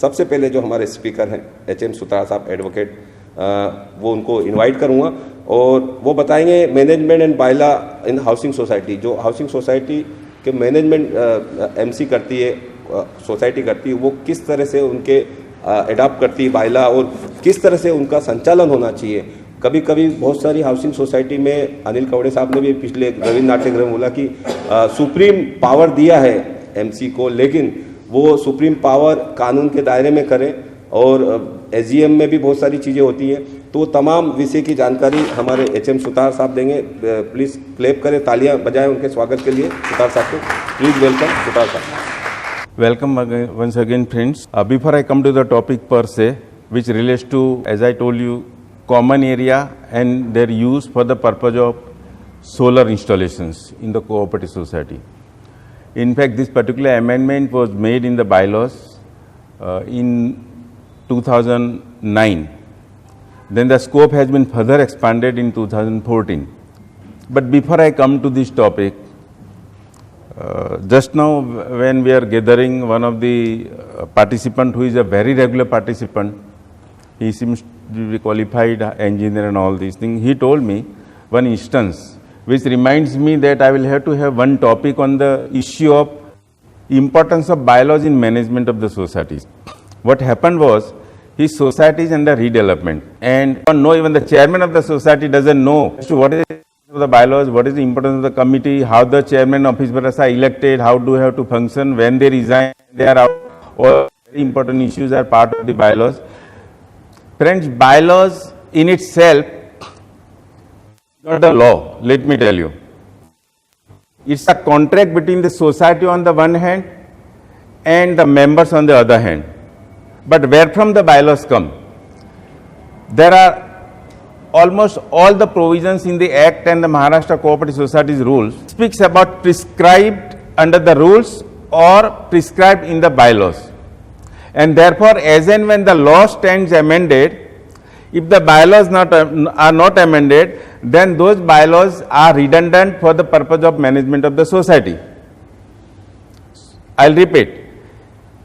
सबसे पहले जो हमारे स्पीकर हैं HM सुतार साहब एडवोकेट, वो उनको इनवाइट करूंगा और वो बताएंगे मैनेजमेंट एंड बायला इन हाउसिंग सोसाइटी। जो हाउसिंग सोसाइटी के मैनेजमेंट MC करती है, सोसाइटी करती है, वो किस तरह से उनके एडॉप्ट करती है बायला और किस तरह से उनका संचालन होना चाहिए। कभी कभी बहुत सारी हाउसिंग सोसाइटी में अनिल कवड़े साहब ने भी पिछले रविंद्र नाट्यगृह में बोला कि सुप्रीम पावर दिया है MC को, लेकिन वो सुप्रीम पावर कानून के दायरे में करें और SGM में भी बहुत सारी चीज़ें होती हैं। तो तमाम विषय की जानकारी हमारे HM सुतार साहब देंगे। प्लीज़ क्लैप करें, तालियां बजाएं उनके स्वागत के लिए सुतार साहब को। प्लीज़ वेलकम सुतार साहब। Welcome once again, friends. Before I come to the topic per se, which relates to, as I told you, common area and their use for the purpose of solar installations in the cooperative society. In fact, this particular amendment was made in the bylaws in 2009. Then the scope has been further expanded in 2014. But before I come to this topic, just now when we are gathering, one of the participant who is a very regular participant, he seems to be qualified engineer and all these things, he told me one instance which reminds me that I will have to have one topic on the issue of importance of bylaws in management of the societies. What happened was, his society is under redevelopment and no, even the chairman of the society doesn't know as to what is the bylaws, what is the importance of the committee, how the chairman of his members are elected, how do they have to function, when they resign, they are out. All very important issues are part of the bylaws. Friends, bylaws in itself not a law, let me tell you. It's a contract between the society on the one hand and the members on the other hand. But where from the bylaws come? There are almost all the provisions in the Act and the Maharashtra Cooperative Societies rules speaks about prescribed under the rules or prescribed in the bylaws. And therefore, as and when the law stands amended, if the bylaws are not amended, then those bylaws are redundant for the purpose of management of the society. I'll repeat.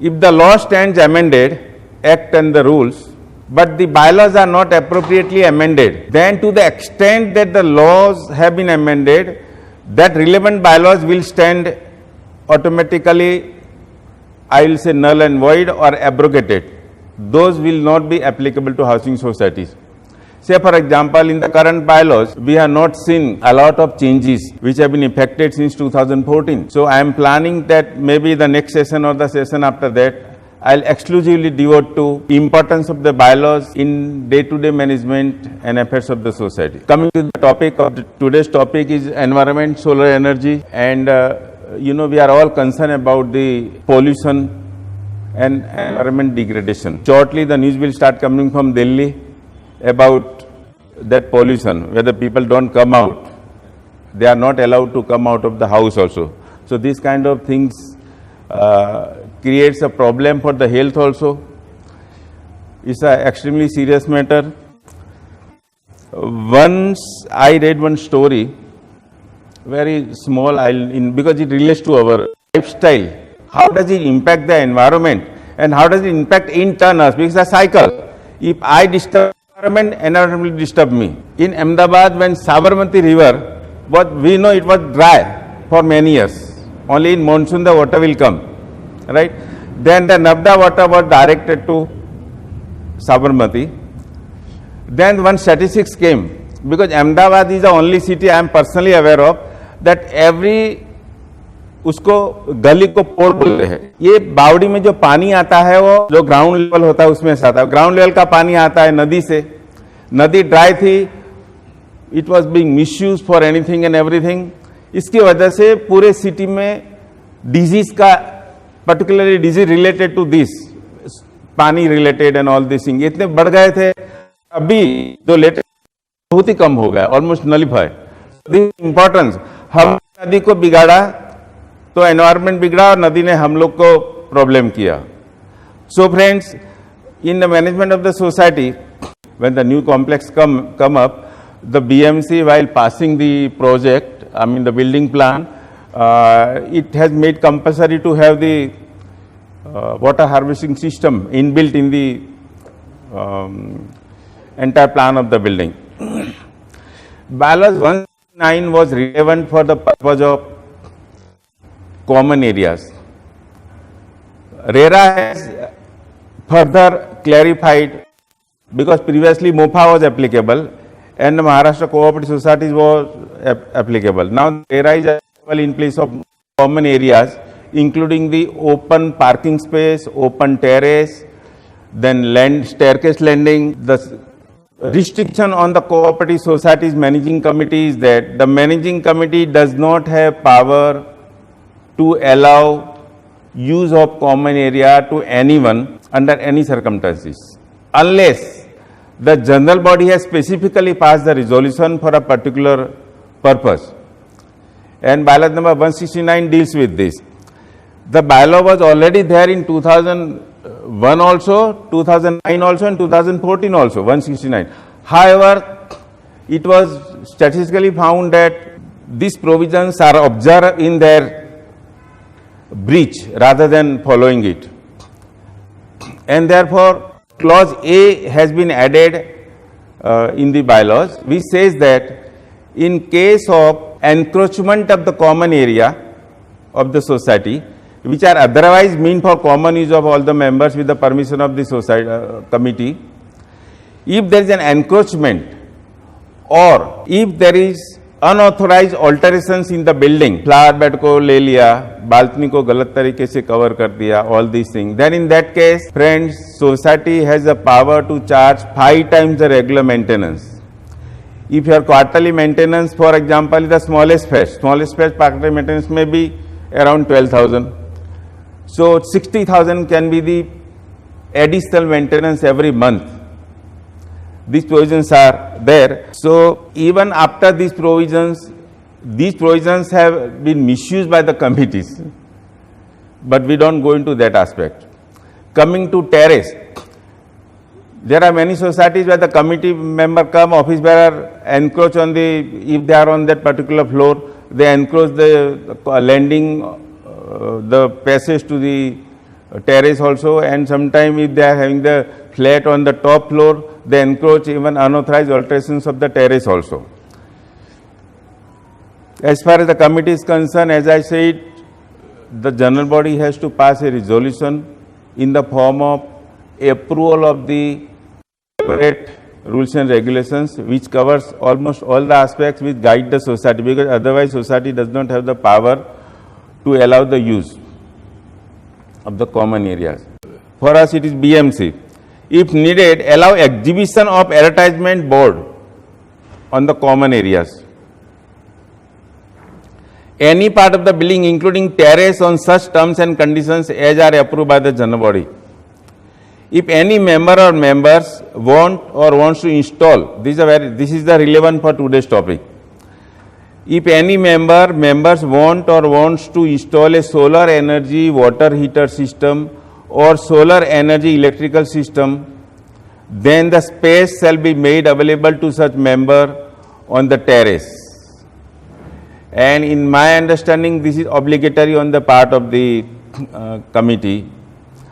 If the law stands amended, Act and the rules, but the bylaws are not appropriately amended, then to the extent that the laws have been amended, that relevant bylaws will stand automatically, I will say, null and void or abrogated. Those will not be applicable to housing societies. Say, for example, in the current bylaws, we have not seen a lot of changes which have been effected since 2014. So, I am planning that maybe the next session or the session after that, I'll exclusively devote to importance of the bylaws in day-to-day management and affairs of the society. Coming to the topic of today's topic is environment, solar energy, and we are all concerned about the pollution and environment degradation. Shortly, the news will start coming from Delhi about that pollution, where the people don't come out. They are not allowed to come out of the house also. So, these kind of things creates a problem for the health also. It's an extremely serious matter. Once I read one story, very small, because it relates to our lifestyle. How does it impact the environment and how does it impact in turn us? Because it's a cycle. If I disturb environment will disturb me. In Ahmedabad, when Sabarmati river, we know it was dry for many years. Only in monsoon the water will come. Right? Then the Nabda water was directed to Sabarmati. Then one statistics came, because Ahmedabad is the only city I am personally aware of that every उसको गली को पोर बोलते हैं। ये बावड़ी में जो पानी आता है वो जो ग्राउंड लेवल होता है उसमें से आता है। ग्राउंड लेवल का पानी आता है नदी से। नदी ड्राई थी, it was being misuse for anything and everything. इसकी वजह से पूरे सिटी में डिजीज का, particularly disease related to this, पानी related and all this thing इतने बढ़ गए थे। अभी जो लेटेस्ट बहुत ही कम हो गया, ऑलमोस्ट नलिफाई। दिस इंपॉर्टेंस, हम नदी को बिगाड़ा तो एनवायरमेंट बिगड़ा और नदी ने हम लोग को प्रॉब्लम किया। So friends, in the management of the society, when the new complex come up, the BMC, while passing the project, I mean the building plan, it has made compulsory to have the water harvesting system inbuilt in the entire plan of the building. Bylaws 169 was relevant for the purpose of common areas. RERA has further clarified, because previously MOPA was applicable and the Maharashtra Cooperative Societies was applicable. Now RERA is applicable in place of common areas, including the open parking space, open terrace, then staircase landing. The restriction on the cooperative societies managing committee is that the managing committee does not have power to allow use of common area to anyone under any circumstances, unless the general body has specifically passed the resolution for a particular purpose. And bylaw number 169 deals with this. The bylaw was already there in 2001 also, 2009 also, and 2014 also, 169. However, it was statistically found that these provisions are observed in their breach rather than following it. And therefore, clause A has been added in the bylaws, which says that in case of encroachment of the common area of the society, which are otherwise meant for common use of all the members with the permission of the society committee, if there is an encroachment or if there is unauthorized alterations in the building, flower bed को ले लिया, balcony को गलत तरीके से cover कर दिया, all these things, then in that case, friends, society has the power to charge 5 times the regular maintenance. If your quarterly maintenance, for example, is the smallest fetch quarterly maintenance may be around 12,000. So 60,000 can be the additional maintenance every month. These provisions are there. So even after these provisions have been misused by the committees, but we don't go into that aspect. Coming to terrace, there are many societies where the committee member come, office bearer encroach on if they are on that particular floor, they encroach the landing, the passage to the terrace also, and sometimes if they are having the flat on the top floor, they encroach even unauthorized alterations of the terrace also. As far as the committee is concerned, as I said, the general body has to pass a resolution in the form of approval of the corporate rules and regulations, which covers almost all the aspects which guide the society, because otherwise society does not have the power to allow the use of the common areas. For us it is BMC. If needed, allow exhibition of advertisement board on the common areas. Any part of the building, including terrace, on such terms and conditions as are approved by the general body. If any member or members wants to install, this is the relevant for today's topic. If any members wants to install a solar energy water heater system or solar energy electrical system, then the space shall be made available to such member on the terrace. And in my understanding, this is obligatory on the part of the committee.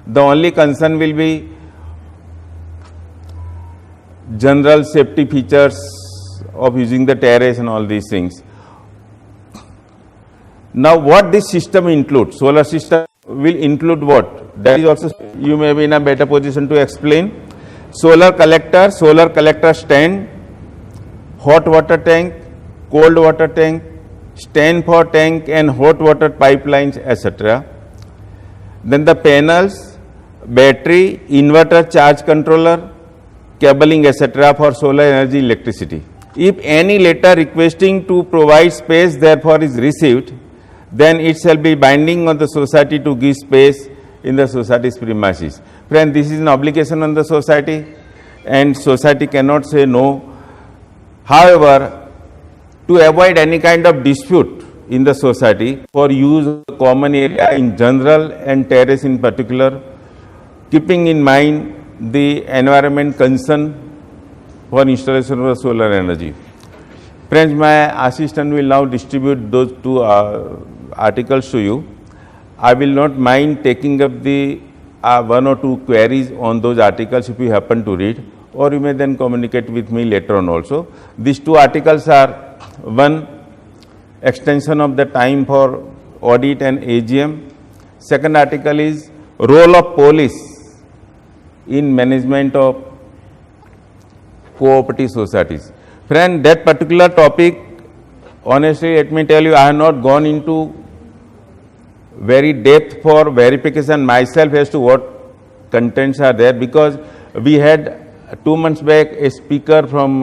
The only concern will be general safety features of using the terrace and all these things. Now, what this system includes, solar system will include what? That is also, you may be in a better position to explain. Solar collector stand, hot water tank, cold water tank, stand for tank and hot water pipelines, etc. Then the panels, battery, inverter charge controller, cabling, etc. for solar energy electricity. If any letter requesting to provide space therefore is received, then it shall be binding on the society to give space in the society's premises. Friend, this is an obligation on the society and society cannot say no. However, to avoid any kind of dispute in the society for use of the common area in general and terrace in particular, keeping in mind the environment concern for installation of solar energy. Friends, my assistant will now distribute those two articles to you. I will not mind taking up the one or two queries on those articles if you happen to read, or you may then communicate with me later on also. These two articles are: one, extension of the time for audit and AGM. Second article is role of police in management of cooperative societies. Friend, that particular topic, honestly, let me tell you, I have not gone into very depth for verification myself as to what contents are there, because we had 2 months back a speaker from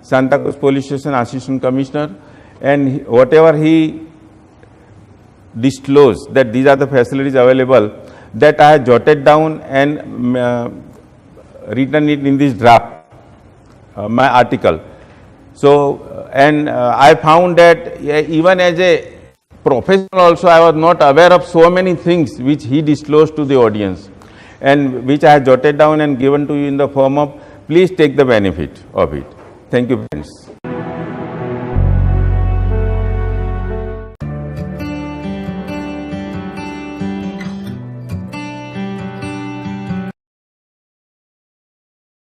Santa Cruz Police Station, Assistant Commissioner, and whatever he disclosed that these are the facilities available, that I have jotted down and written it in this draft, my article. So, and I found that even as a professional also, I was not aware of so many things which he disclosed to the audience, and which I have jotted down and given to you in the form of, please take the benefit of it. Thank you, friends.